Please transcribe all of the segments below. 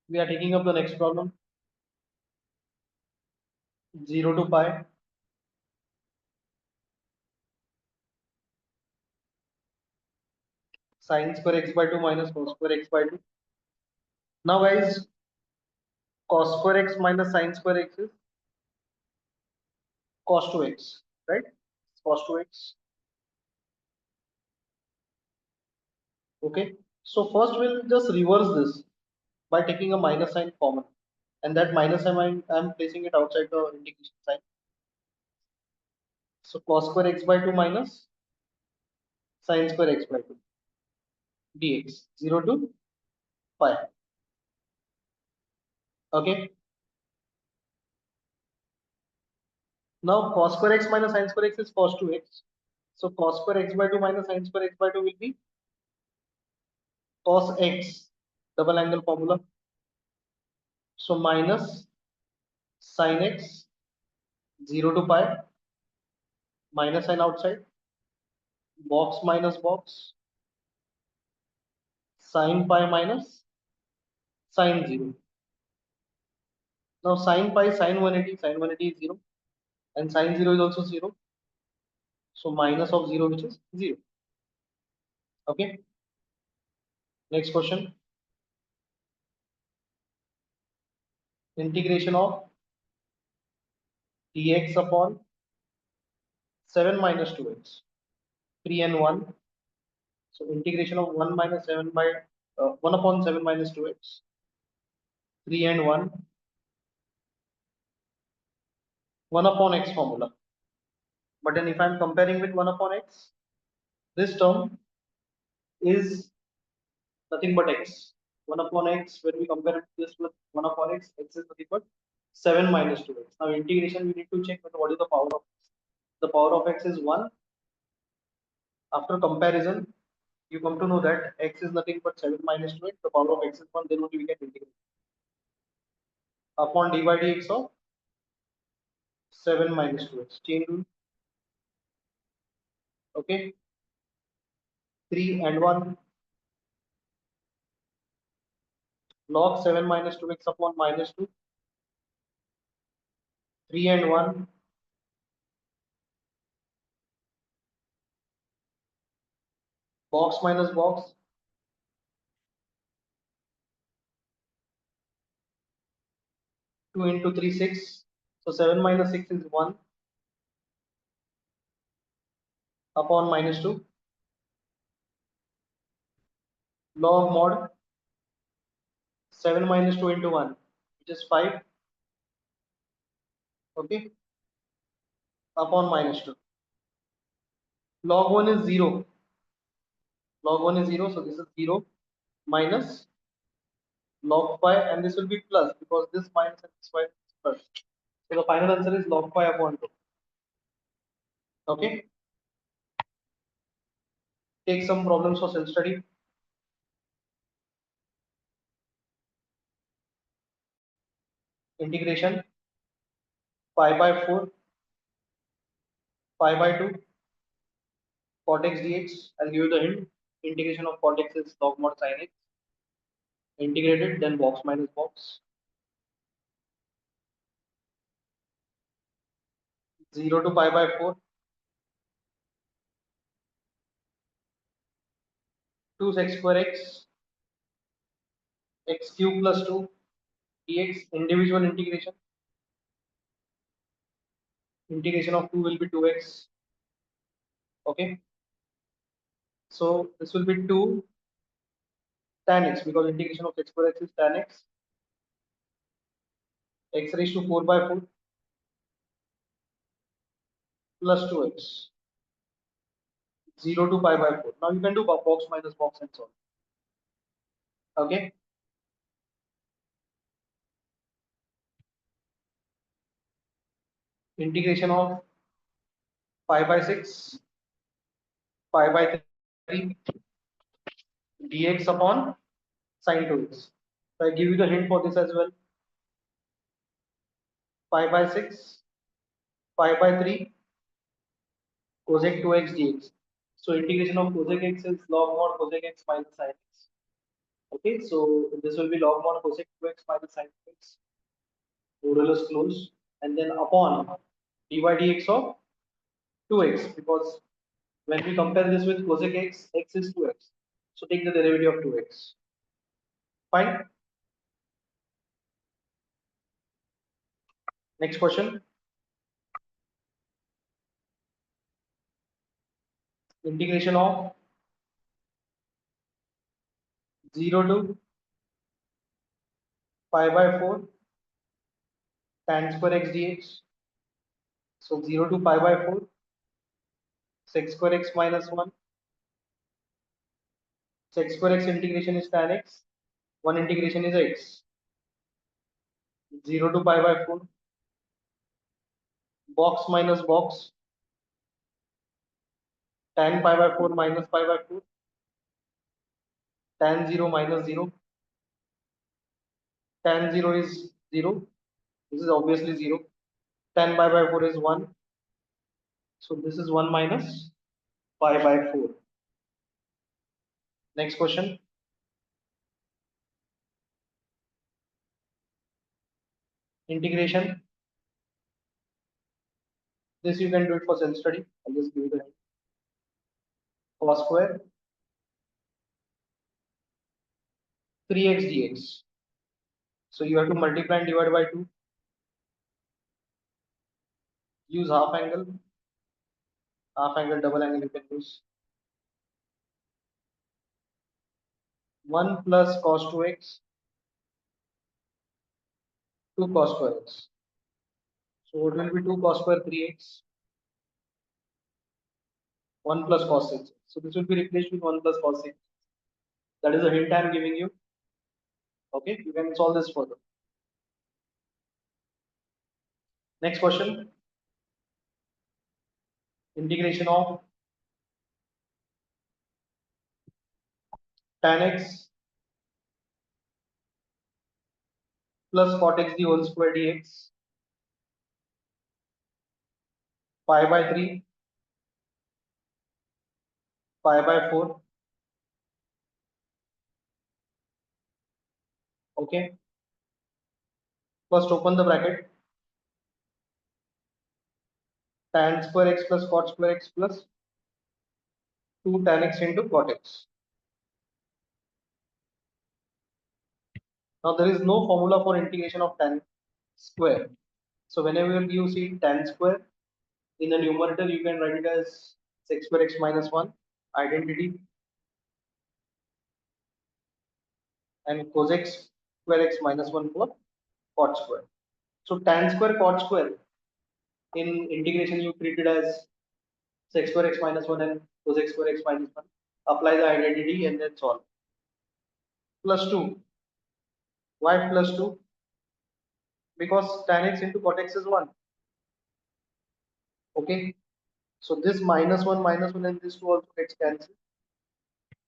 We are taking up the next problem. 0 to pi sine square x by 2 minus cos square x by 2. Now guys, cos square x minus sine square x is cos 2x, right? Cos 2x. Okay. So first we'll just reverse this by taking a minus sign common. And that minus sign I'm placing it outside the integration sign. So cos square x by 2 minus sine square x by 2 dx 0 to pi. Okay. Now cos square x minus sine square x is cos 2x. So cos square x by 2 minus sine square x by 2 will be cos x, double angle formula. So minus sin x 0 to pi, minus sign outside, box minus box, sin pi minus sin 0. Now sin pi, sin 180 is 0, and sin 0 is also 0. So minus of 0, which is 0. Okay. Next question. Integration of dx upon 7 minus 2x. 3 and 1. So integration of 1 minus 7 by 1 upon 7 minus 2x. 3 and 1. 1 upon x formula. But then if I'm comparing with 1 upon x, this term is nothing but x. 1 upon x, when we compare this with 1 upon x, x is nothing but 7 minus 2x. Now integration, we need to check what is the power of x. The power of x is 1. After comparison, you come to know that x is nothing but 7 minus 2x. The power of x is 1, then only we can integrate. Upon dy dx of 7 minus 2x. Chain rule. Okay. 3 and 1. Log 7 minus 2x upon minus 2. 3 and 1. Box minus box. 2 into 3, 6. So 7 minus 6 is 1 upon minus 2. Log mod 7 minus 2 into 1, which is 5. Okay. Upon minus 2. Log 1 is 0. Log 1 is 0. So this is 0 minus log pi, and this will be plus because this minus and this minus is plus. So the final answer is log pi upon 2. Okay. Take some problems for self study. Integration pi by 4, pi by 2, cot x dx. I'll give you the hint. Integration of cot x is log mod sin x. Integrated, then box minus box. 0 to pi by 4. 2 x square x cube plus 2 dx. Individual integration. Integration of 2 will be 2x. Okay. So this will be 2 tan x because integration of x square x is tan x. X raised to 4 by 4 plus 2x. 0 to pi by 4. Now you can do box minus box and so on. Okay. Integration of pi by 6, pi by 3 dx upon sin 2x. So I give you the hint for this as well. Pi by 6, pi by 3 cosec 2x dx. So integration of cosec x is log mod cosec x minus sin x. Okay, so this will be log 1 cosec 2x minus sin 2x. Total is closed, and then upon dy dx of 2x, because when we compare this with cosec x, x is 2x. So take the derivative of 2x. Fine. Next question. Integration of 0 to pi by 4 tan square x dx. So 0 to pi by 4 sec square x minus 1. Sec square x integration is tan x. One integration is x. 0 to pi by 4 box minus box tan pi by 4 minus pi by 4 tan 0 minus 0 tan 0 is 0. This is obviously 0. Tan pi by 4 is 1. So this is 1 minus pi by 4. Next question. Integration. This you can do it for self study. I'll just give you the cos square 3x dx. So you have to multiply and divide by 2. Use half angle, double angle you can use. 1 plus cos 2x, 2 cos square x. So it will be 2 cos square 3x, 1 plus cos 6. So this will be replaced with 1 plus cos 6. That is a hint I am giving you. Okay, you can solve this further. Next question. Integration of tan x plus cot x the whole square dx, pi by 3, pi by 4. Okay, first open the bracket. Tan square x plus cot square x plus 2 tan x into cot x. Now there is no formula for integration of tan square. So whenever you see tan square in the numerator, you can write it as sec square x minus 1 identity, and cosec square x minus 1 for cot square. So tan square cot square in integration you treat it as sec square x minus 1 and cosec square x minus 1. Apply the identity and then solve. Plus 2. Why plus 2? Because tan x into cot x is 1. Okay. So this minus 1 and this 2 also gets cancelled.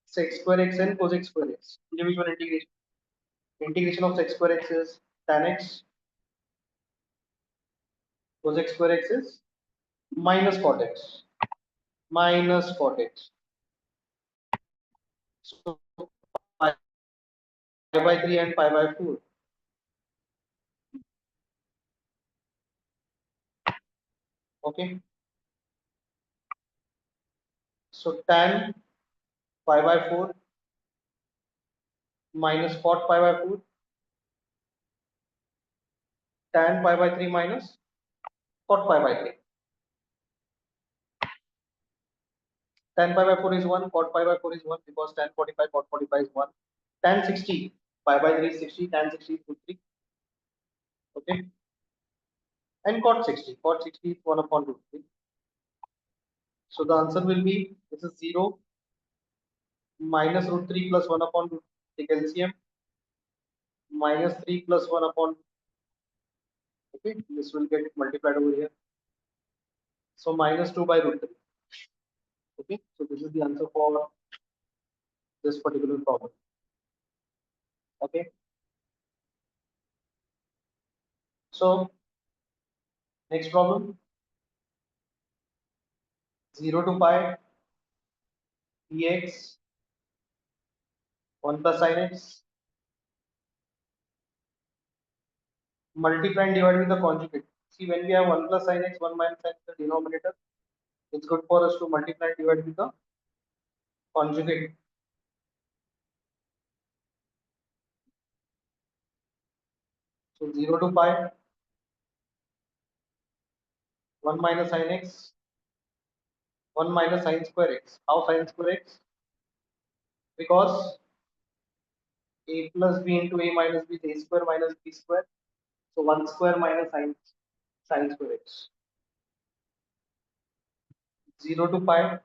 Sec square x and cosec square x. Individual integration. Integration of sec square x is tan x. Cosec square x is minus cot x. Minus cot x. So pi by 3 and pi by 4. Okay. So tan pi by 4 minus cot pi by 4, tan pi by 3 minus cot pi by 3. Tan pi by 4 is 1, cot pi by 4 is 1 because tan 45, cot 45 is 1. Tan 60, pi by 3 is 60, tan 60 is root 3. Okay. And cot 60 is 1 upon root 3. So the answer will be, this is 0 minus root 3 plus 1 upon root 3, take LCM, minus 3 plus 1 upon, okay, this will get multiplied over here. So minus 2 by root 3. Okay, so this is the answer for this particular problem. Okay, so next problem, 0 to pi dx 1 plus sin x, multiply and divide with the conjugate. See, when we have 1 plus sin x, 1 minus sin x in the denominator, it's good for us to multiply and divide with the conjugate. So 0 to pi, 1 minus sin x, 1 minus sin square x. How sin square x? Because a plus b into a minus b is a square minus b square. So 1 square minus sin square x. 0 to pi,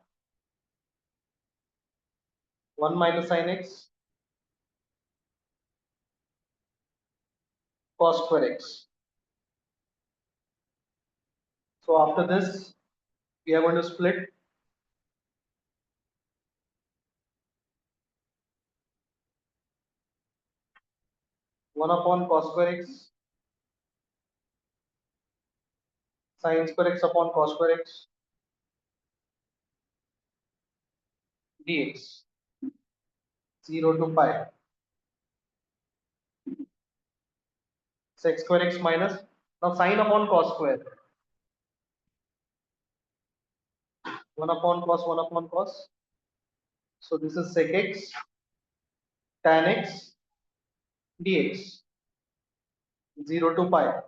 1 minus sin x, cos square x. So after this, we are going to split 1 upon cos square x, sin square x upon cos square x dx. 0 to pi, sec square x minus, now sin upon cos square, 1 upon cos, 1 upon cos. So this is sec x tan x dx. 0 to pi,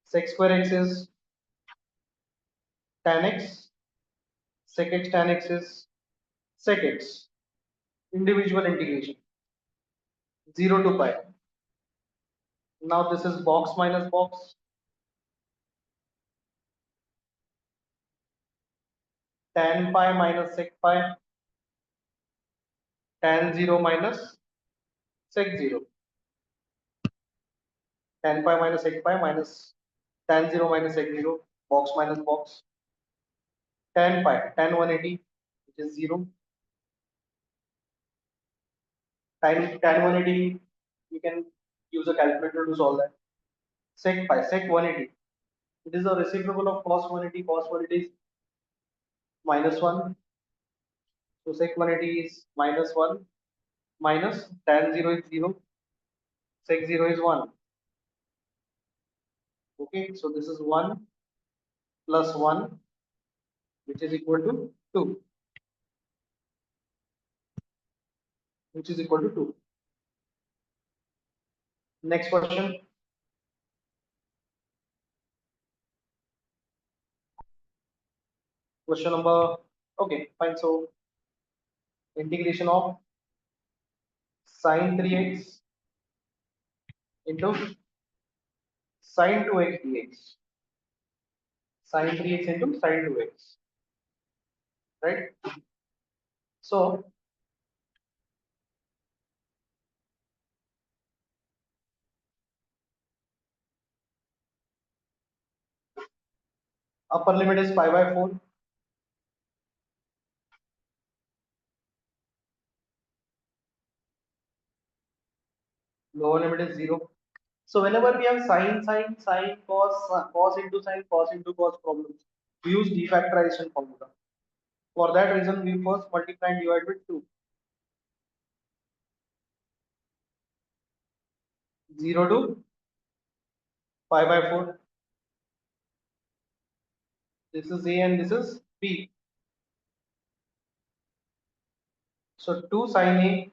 sec square x is tan x, sec x tan x is sec x. Individual integration. 0 to pi. Now this is box minus box. Tan pi minus sec pi. Tan 0 minus sec 0. Tan pi minus sec pi minus tan 0 minus sec 0. Box minus box. Tan pi, tan 180, which is 0. Tan 180, you can use a calculator to solve that. Sec pi, sec 180. It is a reciprocal of cos 180. Cos 180 is minus 1. So sec 180 is minus 1 minus tan 0 is 0. Sec 0 is 1. Okay, so this is 1 plus 1, which is equal to 2, which is equal to 2. Next question. Question number, okay, fine. So integration of sin 3x into sin 2x dx. Sin 3x into sin 2x, right? So upper limit is pi by 4. Lower limit is 0. So whenever we have sin, cos into sin, cos into cos problems, we use defactorization formula. For that reason, we first multiply and divide with 2. 0 to pi by 4. This is A and this is B. So 2 sin A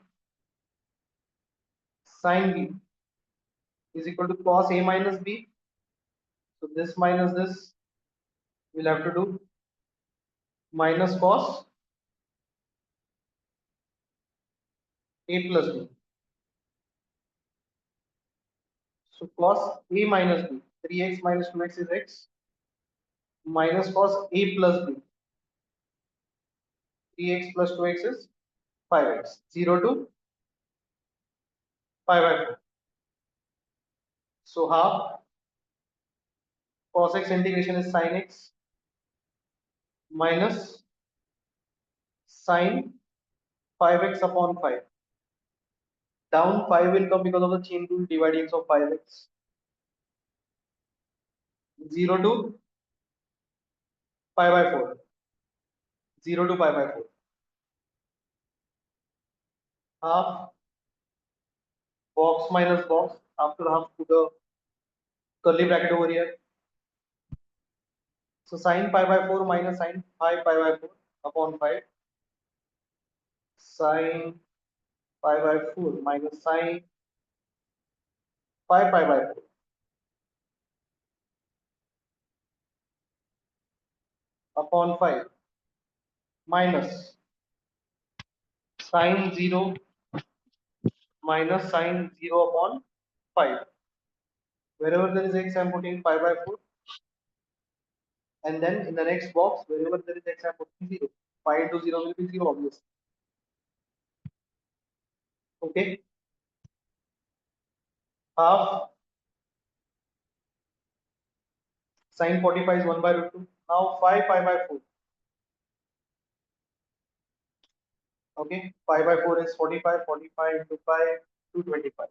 sin B is equal to cos A minus B. So this minus this we'll have to do minus cos A plus B. So cos A minus B, 3x minus 2x is x, minus cos A plus B, 3x plus 2x is 5x. 0 to pi by 4. So half cos x integration is sin x minus sin 5x upon 5. Down 5 will come because of the chain rule dividing of 5x. 0 to pi by 4. 0 to pi by 4. half box minus box. After half, put a curly bracket over here. So sine pi by 4 minus sine pi by 4 upon 5. Sine pi by 4 minus sine pi by 4 upon 5 minus sine 0 minus sine 0 upon 5. Wherever there is x, I am putting pi by 4. And then in the next box, wherever there is x, I am putting 0. Pi into 0 will be 0, obviously. Okay. Half sine 45 is 1 by root 2. Now 5 pi by 4. Okay. Pi by 4 is 45. 45 into 5, 225.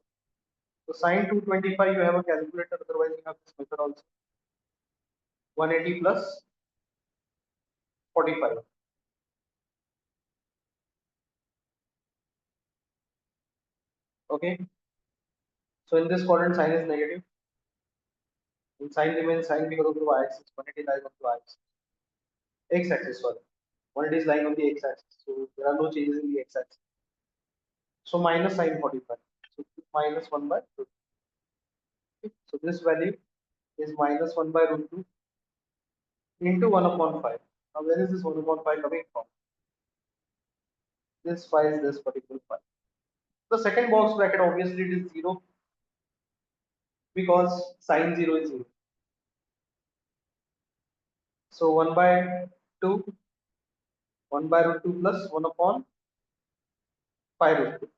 So sine 225, you have a calculator, otherwise you have this method also. 180 plus 45. Okay. So in this quadrant, sine is negative. And sine remains sine because of the y-axis. 180 lies on the y-axis. X-axis, sorry. 180 is lying on the x-axis. So there are no changes in the x-axis. So minus sine 45. So minus 1 by root 2. So this value is minus 1 by root 2 into 1 upon 5. Now where is this 1 upon 5 coming from? This 5 is this particular 5. The second box bracket, obviously it is 0 because sine 0 is 0. So 1 by 2, 1 by root 2 plus 1 upon 5 root 2.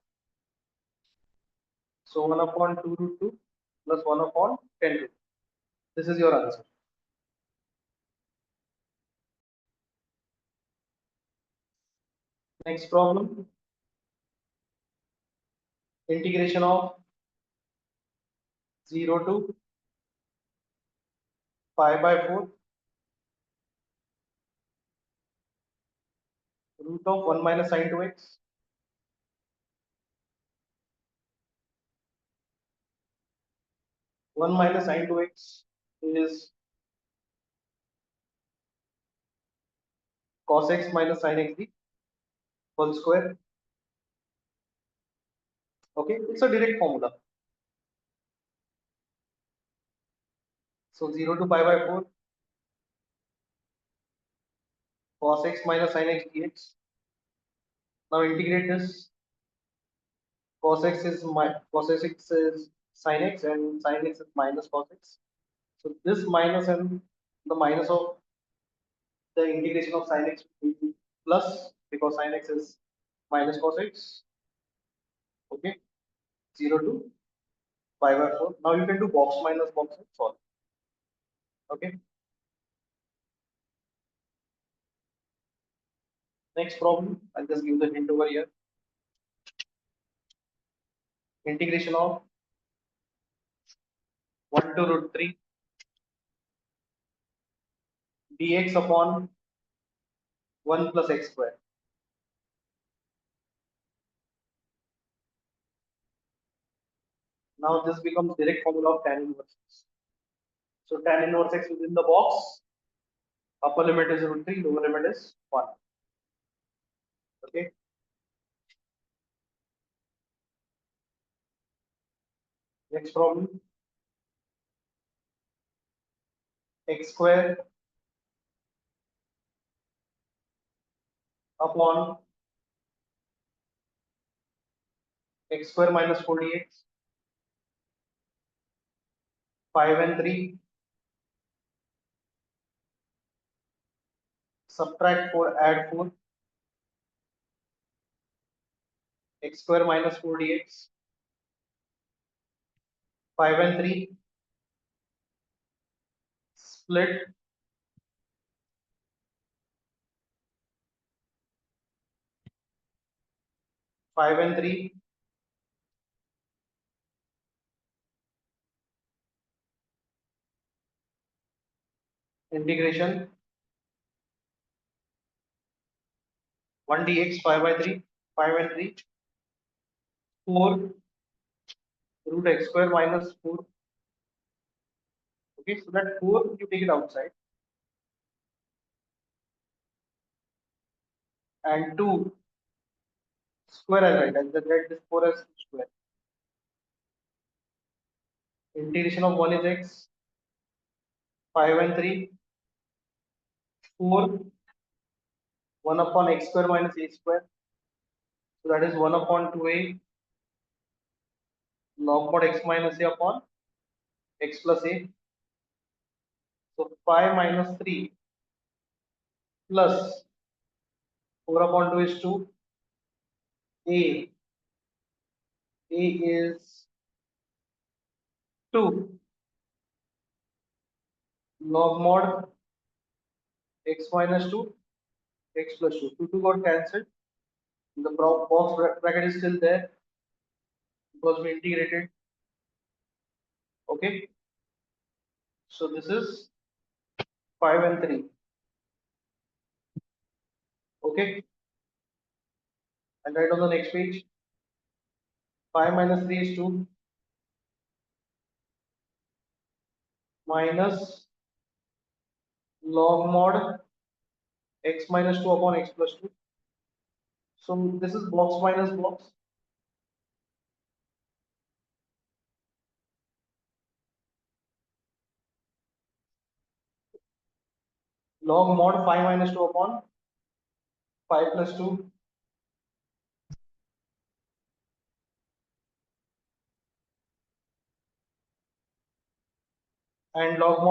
So 1 upon 2 root 2 plus 1 upon 10 root 2. This is your answer. Next problem. Integration of 0 to pi by 4 root of 1 minus sine 2x. 1 minus sine 2x is cos x minus sine x d whole square. Okay, it's a direct formula. So 0 to pi by 4 cos x minus sine x dx. Now integrate this. Cos x is sine x and sine x is minus cos x. So this minus and the minus of the integration of sin x will be plus because sin x is minus cos x. Okay, 0 to pi by 4. Now you can do box minus box and solve. Okay. Next problem, I'll just give the hint over here. Integration of 1 to root 3 dx upon 1 plus x square. Now this becomes direct formula of tan inverse x. So tan inverse x within the box, upper limit is root 3, lower limit is 1. Okay. Next problem, x square upon x square minus 4dx, 5 and 3, subtract 4, add 4, x square minus 4dx, 5 and 3, split 5 and 3, integration 1 dx 5 by 3, 5 and 3, 4 root x square minus 4. Okay, so that 4 you take it outside, and 2 square I write, and then write this 4 as 2 square. Integration of 1 is x, 5 and 3, 4, 1 upon x square minus a square. So that is 1 upon 2a log mod x minus a upon x plus a. So 5 minus 3 plus 4 upon 2 is 2. A is 2 log mod x minus 2 x plus 2. 2 got cancelled. The box bracket is still there because we integrated. Okay, so this is 5 and 3. Okay, and right on the next page, 5 minus 3 is 2 minus log mod x minus 2 upon x plus 2. So this is box minus box. Log mod 5 minus 2 upon 5 plus 2, and log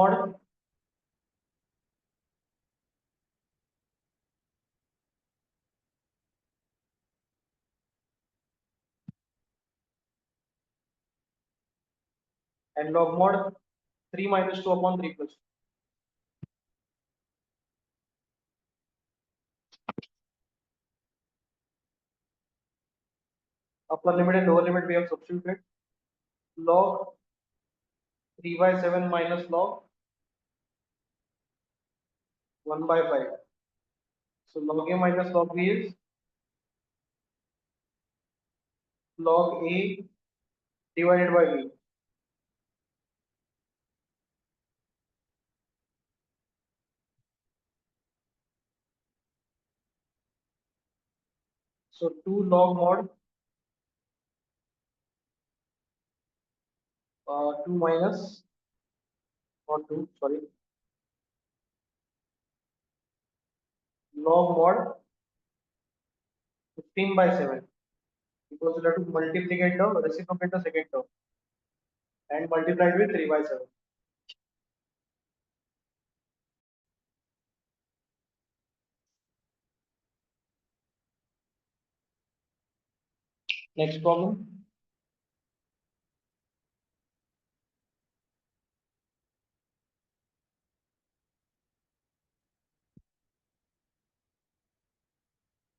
mod 3 minus 2 upon 3 plus 2. Upper limit and lower limit we have substituted. Log 3 by 7 minus log 1 by 5. So log a minus log b is log a divided by b. So 2 log mod 2 minus, or 2, sorry, log mod 15 by 7, because you have to multiplicate the reciprocate the second term and multiply it with 3 by 7. Next problem.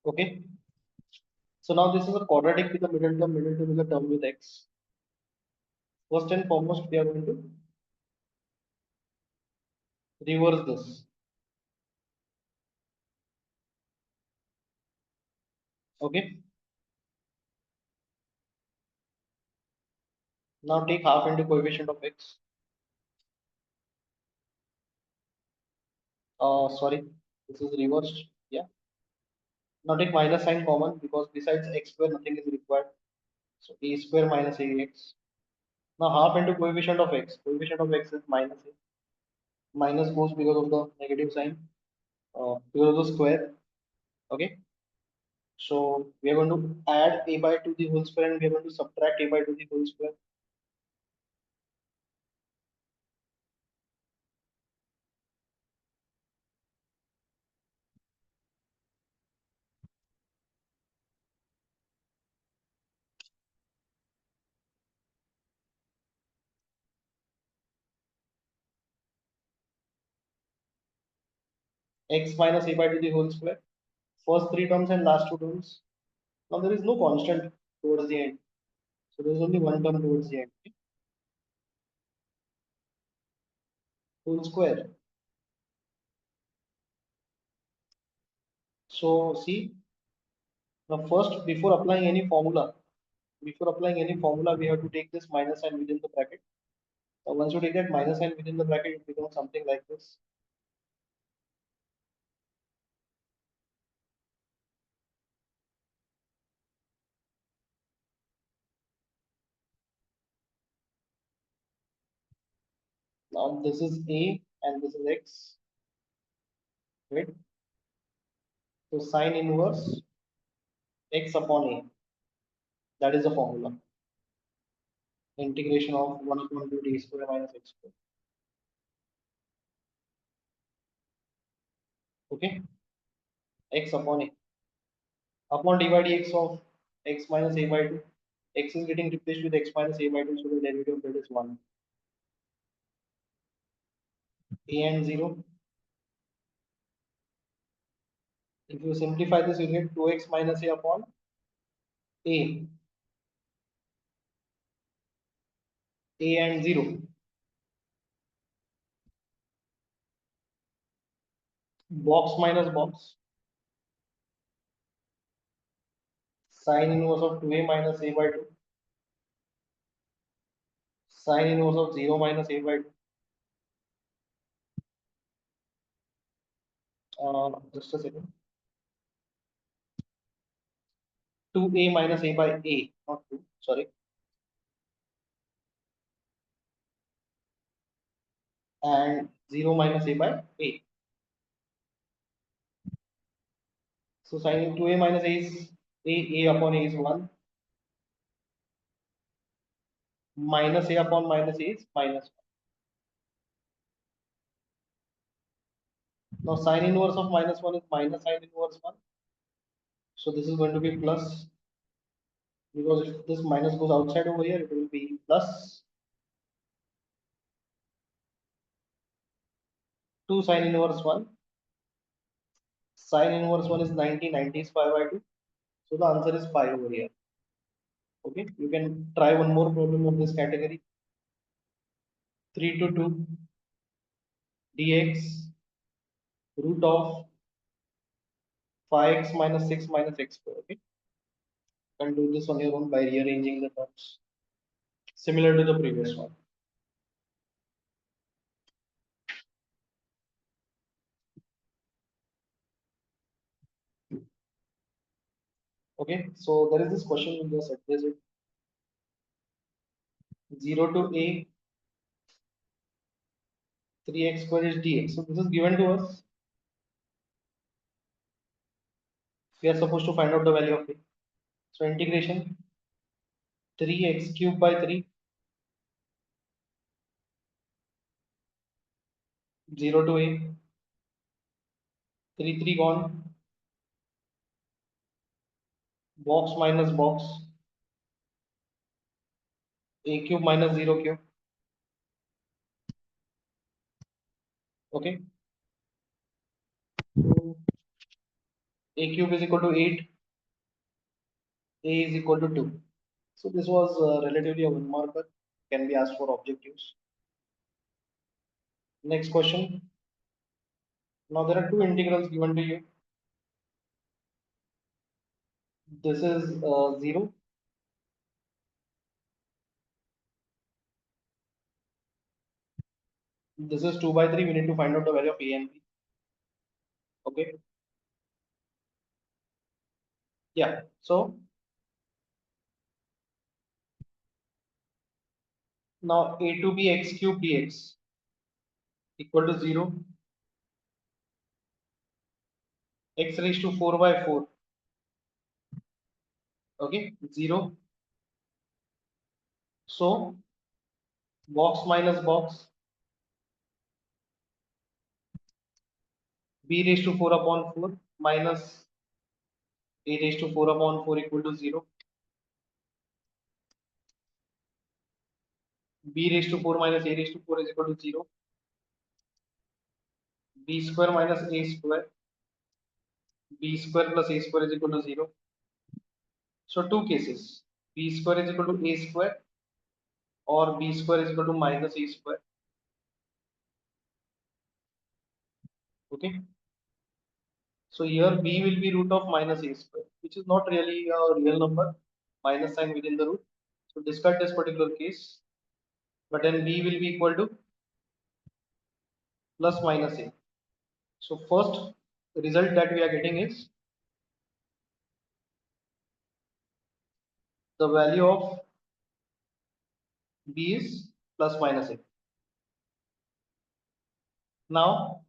Okay. So now this is a quadratic with the middle term is a term with x. First and foremost, we are going to reverse this. Okay. Now take half into coefficient of x. Sorry, this is reversed. Yeah. Now take minus sign common, because besides x square nothing is required. So a square minus ax. Now half into coefficient of x. Coefficient of x is minus a. Minus goes because of the negative sign, because of the square. Okay. So we are going to add a by 2 the whole square, and we are going to subtract a by 2 the whole square. X minus a by 2 the whole square. First three terms and last two terms. Now there is no constant towards the end. So there is only one term towards the end. Okay? Whole square. So see, now first, before applying any formula, Before applying any formula, we have to take this minus sign within the bracket. So once you take that minus sign within the bracket, it becomes something like this. Now this is A and this is X, right? So sine inverse X upon A, that is the formula. Integration of 1 upon 2 d square minus x square. Okay, x upon A. Upon dy dx of x minus a by 2. X is getting replaced with x minus a by 2, so the derivative of that is 1. A and 0. If you simplify this, you get 2x minus a upon a. A and 0. Box minus box. Sine inverse of 2a minus a by 2. Sine inverse of 0 minus a by 2. Just a second. 2a minus a by a, not 2, sorry. And 0 minus a by a. So sine 2a minus a is a upon a is 1. Minus a upon minus a is minus 1. Now sine inverse of minus 1 is minus sine inverse 1. So this is going to be plus, because if this minus goes outside over here, it will be plus 2 sine inverse 1. Sine inverse 1 is 90, 90 is 5 by 2. So the answer is 5 over here. Okay, you can try one more problem of this category. 3 to 2 dx root of 5x minus 6 minus x square. Okay, you can do this on your own by rearranging the terms, similar to the previous one. Okay, so there is this question, we just address it. 0 to a 3x square is dx. So this is given to us. We are supposed to find out the value of a. So integration 3x cube by 3, 0 to a, 3 gone, box minus box, a cube minus 0 cube. Okay, so a cube is equal to 8, a is equal to 2. So this was relatively a one marker, can be asked for objectives. Next question. Now there are two integrals given to you. This is 0. This is 2 by 3. We need to find out the value of a and b. Okay. Yeah. So now a to b x cube dx equal to 0. X raised to 4 by 4. Okay. 0. So box minus box, b raised to 4 upon 4 minus a raised to 4 upon 4 equal to 0. B raised to 4 minus a raised to 4 is equal to 0. B square minus a square. B square plus a square is equal to 0. So two cases. B square is equal to a square, or b square is equal to minus a square. Okay. So here b will be root of minus a square, which is not really a real number. minus sign within the root. So discard this particular case, but then b will be equal to plus minus a. So first result that we are getting is the value of b is plus minus a. Now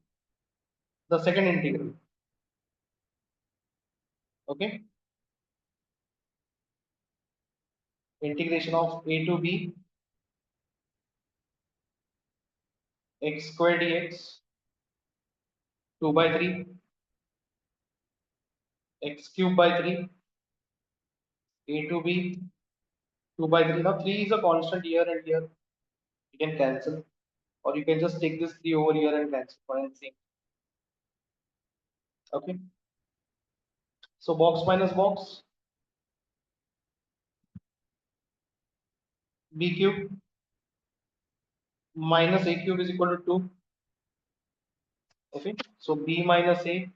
the second integral, okay, integration of a to b x square dx 2 by 3 x cube by 3 a to b 2 by 3. Now 3 is a constant here and here, you can cancel, or you can just take this 3 over here and cancel for anything. Okay, so box minus box, b cube minus a cube is equal to 2. Okay, so b minus a,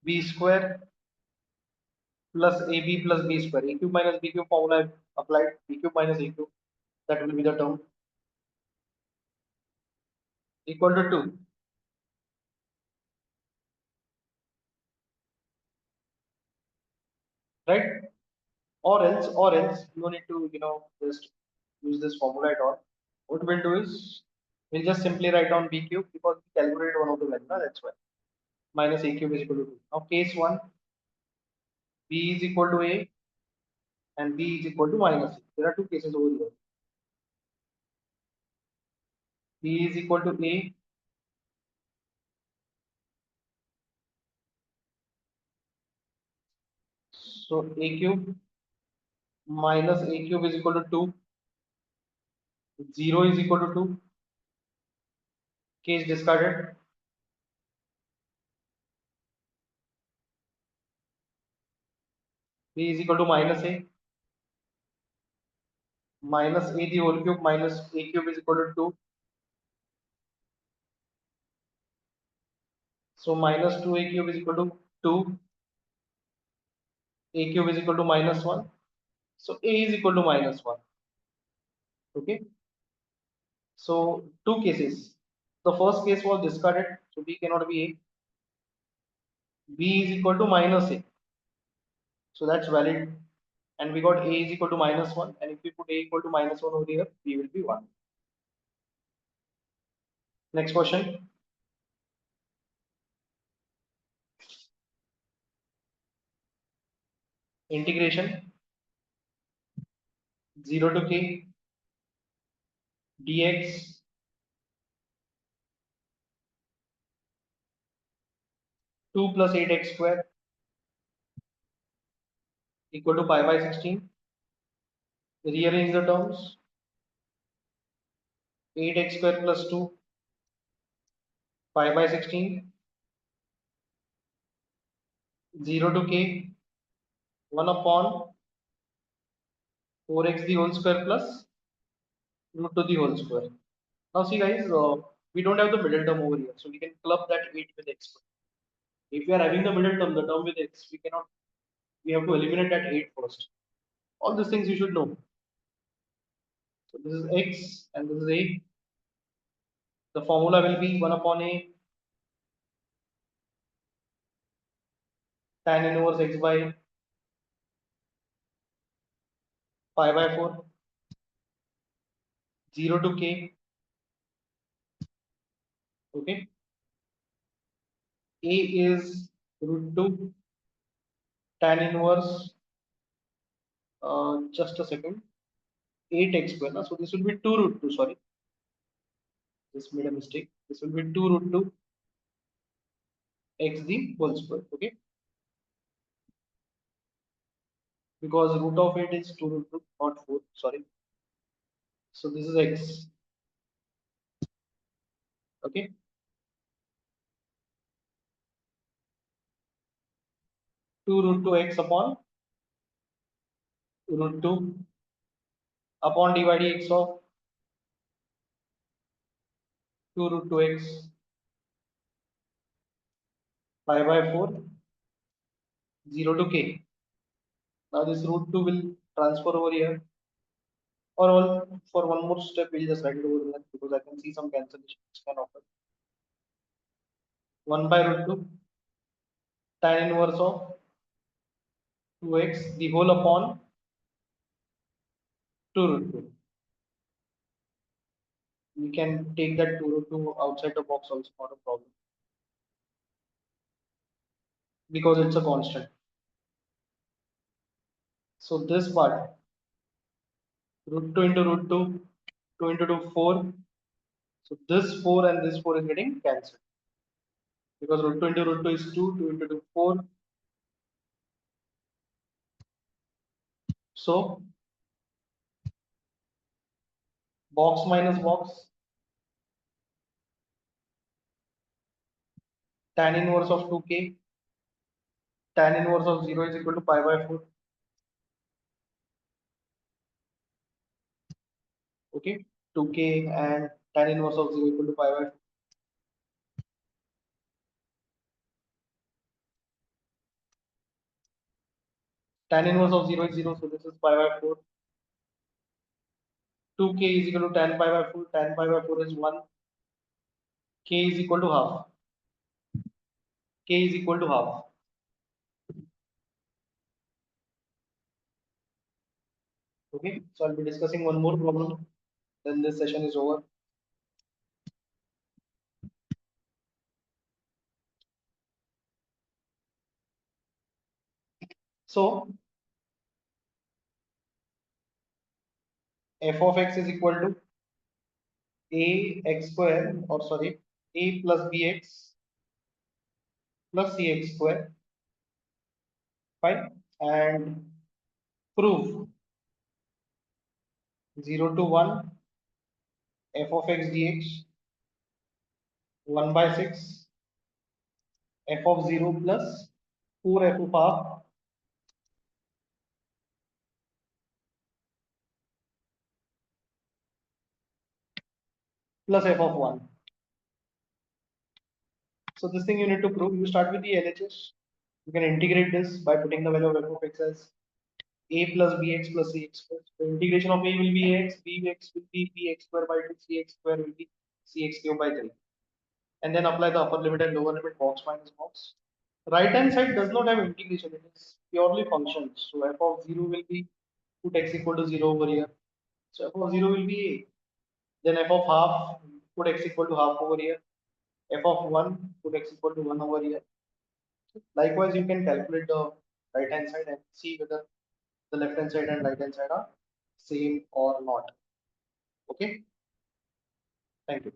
b square plus ab plus b square, a cube minus b cube formula I've applied, b cube minus a cube, that will be the term, equal to 2. Right, or else no need to just use this formula at all. What we'll do is we'll just simply write down b cube because we calculated one of the value, that's why, minus a cube is equal to 2. Now case 1, b is equal to a and b is equal to minus a. There are two cases over here. B is equal to a, so a cube minus a cube is equal to 2, 0 is equal to 2, case discarded. B is equal to minus a the whole cube minus a cube is equal to 2, so minus 2a cube is equal to 2, a cube is equal to minus 1, so a is equal to minus 1. Okay, so two cases, the first case was discarded, so b cannot be a, b is equal to minus a, so that's valid, and we got a is equal to minus 1, and if we put a equal to minus 1 over here, b will be 1. Next question, integration 0 to k dx 2 plus 8x square equal to pi by 16. Rearrange the terms, 8x square plus 2 pi by 16, 0 to k 1 upon 4x the whole square plus root to the whole square. Now see guys, we don't have the middle term over here, so we can club that 8 with x square. If we are having the middle term, the term with x, we have to eliminate that 8 first. All these things you should know. So this is x and this is a. The formula will be 1 upon a tan inverse x by pi by 4, 0 to k. Okay, a is root 2 tan inverse, just a second, 8x square. So this will be 2 root 2, sorry, this made a mistake. This will be 2 root 2 x the whole square. Okay, because root of 8 is 2 root 2, not 4, sorry. So this is x. Okay, 2 root 2 x upon root 2 upon dy dx of 2 root 2 x pi by 4 0 to k. Now this root 2 will transfer over here, or for one more step we'll just write it over there because I can see some cancellation which can occur. 1 by root 2 tan inverse of 2x the whole upon 2 root 2. We can take that 2 root 2 outside the box also, not a problem, because it's a constant. So this part, root 2 into root 2, 2 into 2, 4. So this 4 and this 4 is getting cancelled because root 2 into root 2 is 2, 2 into 2, 4. So box minus box, tan inverse of 2k, tan inverse of 0 is equal to pi by 4. Okay, 2k and tan inverse of 0 equal to pi by 4. Tan inverse of 0 is 0, so this is pi by 4. 2k is equal to tan pi by 4, tan pi by 4 is 1, k is equal to half, k is equal to half. Okay, so I'll be discussing one more problem, then this session is over. So f of x is equal to a x square, or sorry, a plus bx plus cx square, fine, and prove 0 to 1 f of x dx 1 by 6 f of 0 plus 4 f of half plus f of 1. So this thing you need to prove. You start with the LHS. You can integrate this by putting the value of f of x as a plus bx plus cx square. The integration of a will be ax, bx will be bx square by 2, cx square will be cx cube by 3. And then apply the upper limit and lower limit, box minus box. Right hand side does not have integration, it is purely functions. So f of 0 will be put x equal to 0 over here. So f of 0 will be a. Then f of half, put x equal to half over here. F of 1, put x equal to 1 over here. Likewise, you can calculate the right hand side and see whether the left hand side and right hand side are same or not. Okay, thank you.